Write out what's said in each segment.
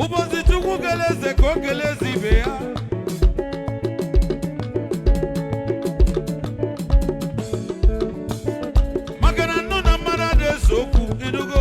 Ubozi chukwu keleze ka o keleze ibe ya. Maka na nnụ na mmadụ adịghị okwu idugo.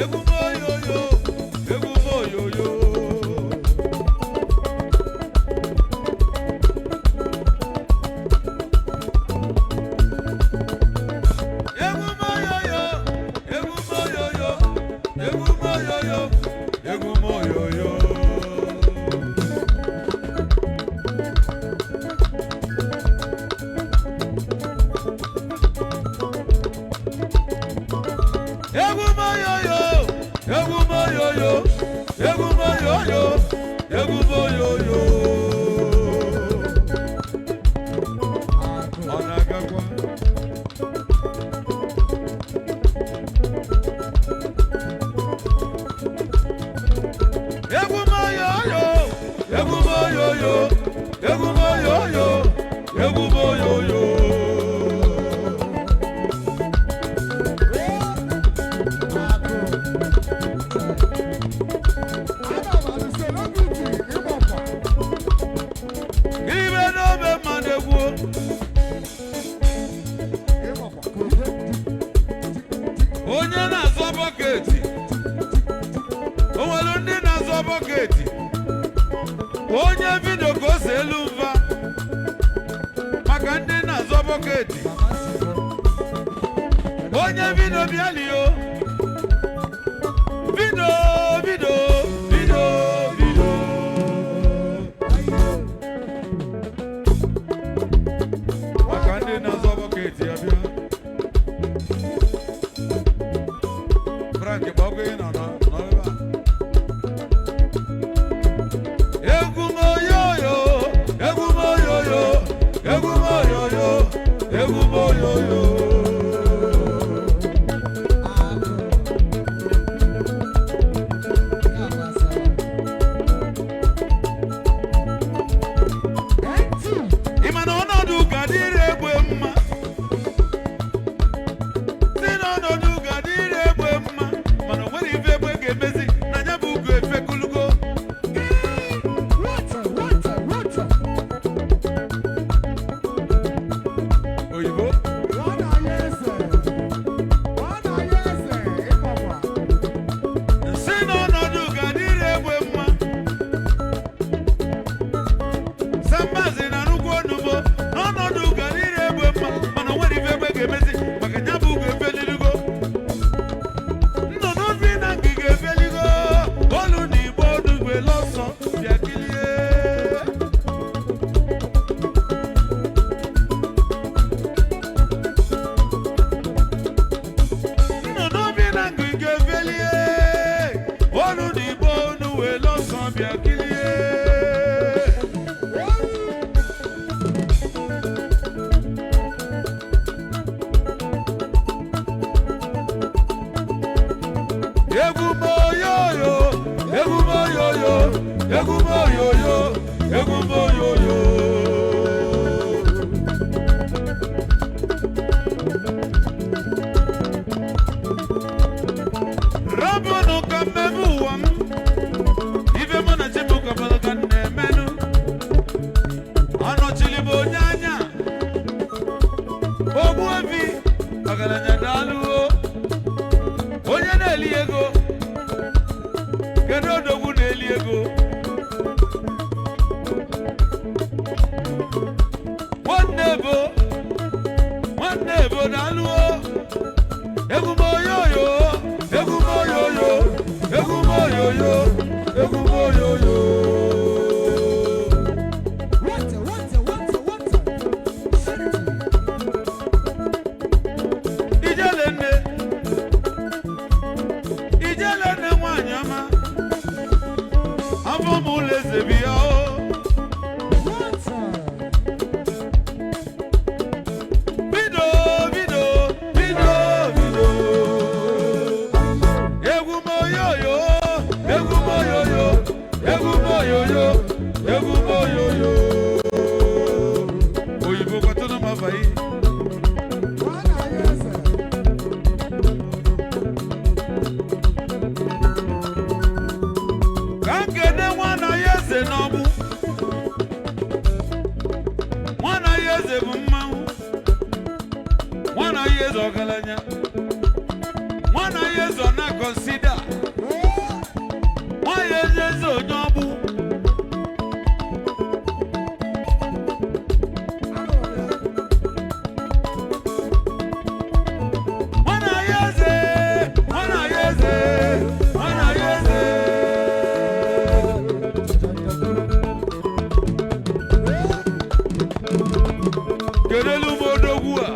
Egumo Egumoyoyo, egumoyoyo, egumoyoyo. Onagagwa. Egumoyoyo, egumoyoyo, egumoyoyo, egumoyoyo. Onye na-azọ bọketi, o nwere ndị na-azọ bọketi, onye vidio ka o si elu mva maka ndị na-azọ bọketi, onye vidio bịalio, vidio vidio vidio vidio maka ndị na-azọ bọketi ya bịa. Frank Bogo in on Egumoyoyo, Egumoyoyo, Egumoyoyo, Egumoyoyo. Imana Onodu gadire bwemma. Sino Onodu gadire bwemma. Mana wari ife bwe gemezi na nyabu ugo efe kulugo. Oyibo? Sino Onodu gadire bwemma. Sambazi na nugu onubo. Onodu gadire bwemma. Mana wari ife bwe gemezi maka nyabu ugo efe lilugo. Egumoyoyo, egumoyoyo, egumoyoyo, egumoyoyo. Rabono kamemu wam, ive mana chibu kabala kanne menu. Ano chilibo nyanya, obu evi, agalanya daluo. Onye na-eli ego, kedu odogwu na-eli ego? Nwanne ebo na-alụo. Egumoyoyo, egumoyoyo, egumoyoyo, egumoyoyo. Ijelene nwanyama, afọ m uleze biya o. Bido, bido, bido, bido. Egumoyoyo, egumoyoyo, egumoyoyo, egumoyoyo. Oyibo kwatona mafayi. Mwana yeze bumau, mwana yezo galanya, mwana yezo na consider, mwana yezo nyobu. Mwana yeze, mwana yeze, mwana yeze. Kedelu modogua.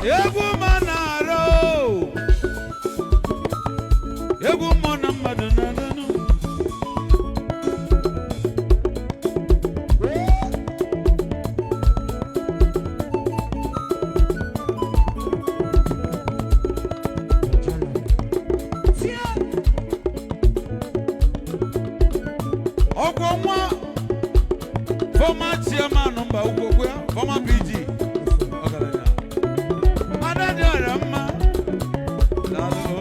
Egwu manaro. Egwu mona mmadụ na-adọnụ. Ọgwụ nwa former chairman mba Ugogwe, former PG. Ọgaranya. Ada dị ọrịa mma. Daalụ.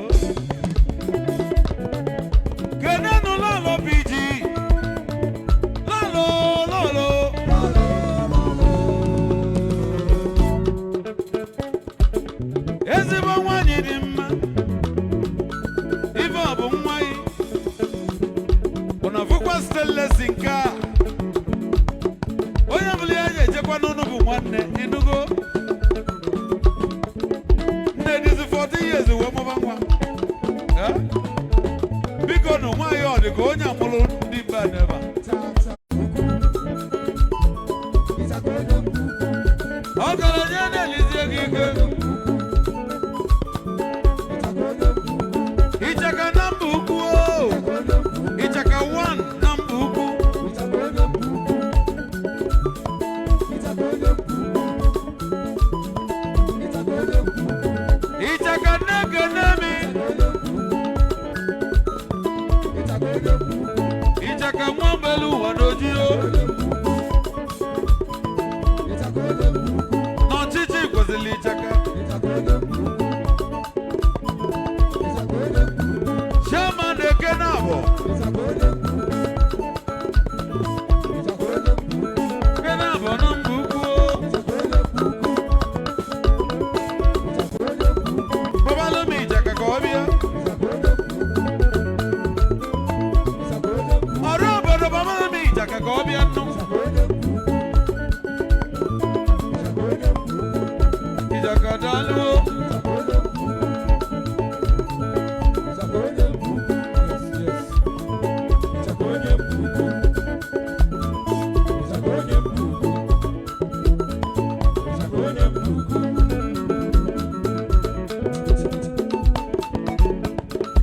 Kenenu lalo PG. Lalo. Ezigbo nwanyị dị mma. Ife ọ bụ nwa yi. Unavukwa stainless nke a. Onye bụla ya ga-ejekwa n'ọnụ bụ nwanne inugo. Nne dizi 40 years wee mụba nwa. Biko nụ nwaanyị ọ dị ka onye amụrụ ndị mba n'ebe a. Ọgaranya na-elizie gị ike. Ichaka na mba ukwu o. Ichaka 1 na mba ukwu. Ichaka na-ekenemi. Ichaka nwambelu ụwa n'ojiro. N'ọchịchị kwesịrị Ichaka. Chairman Ekene Abọ. Ekene Abọ na mba ukwu. Babalumi Ichaka ka ọ bịa. Ọrụ obodo Babalumi Ichaka ka ọ bịa nnụ. Ichaka daalụ.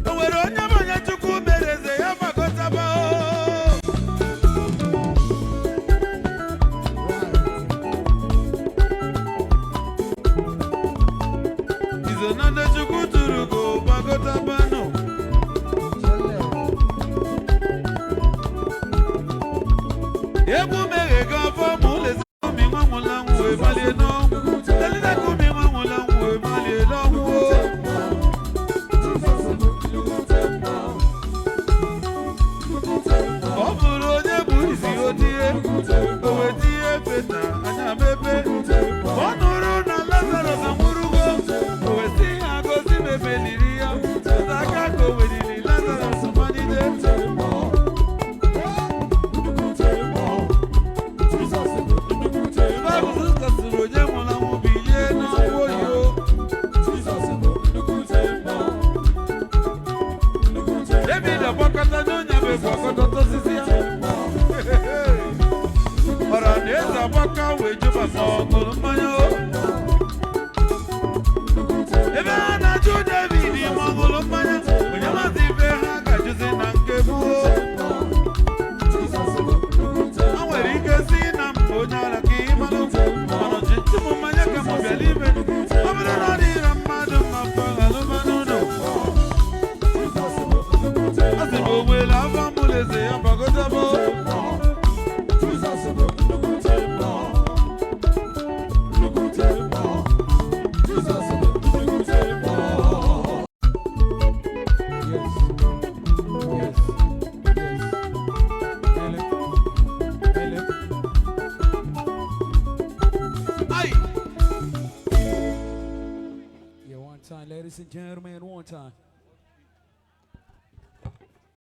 O nwere onye bụ onye Chukwu mere eze ya gbakọtaba o. Izo na ndị Chukwu tụrụ go gbakọtaba nụ. Egwu meghe ga afọ ma ụlezi kumi nwa nwụla nwụ ebalie n'ọnwụ. Elida kumi nwa nwụla nwụ ebalie n'ọnwụ o. Ọ bụrụ onye bụ isi o tie, o wee tie efe na anya mebe. Ọ nụrụ na Lazarus anwụrụgo, o wee sị ha gosi mebeliri ya. Ụzọ aka ka o weliri Lazarus malite. Baịbụl kasịrị onye nwụrụ anwụ bilie n'ọnwụ oyi o. David agbakọta n'onye bụ efu ọkọtọta osisi ya. Ọra na eze agbaka wee jụba ma ọ ṅụrụ mmanya o. Ebe ha na-ajụ David ma ọ ṅụrụ mmanya, onye maazị ife ha ga-ajụzi na nke gboo. Ha nwere ike si na mba onye ara ka ị malụ, mana ọchịchị m mmanya ka m bịara ime. Ọ bụrụ na ọ dịra mmadụ mma mfa alụmanụ ụlọ. A sị na o nwere afọ mụlụ eze ya gbagotaba o. Aye. Yeah, one time, ladies and gentlemen, one time.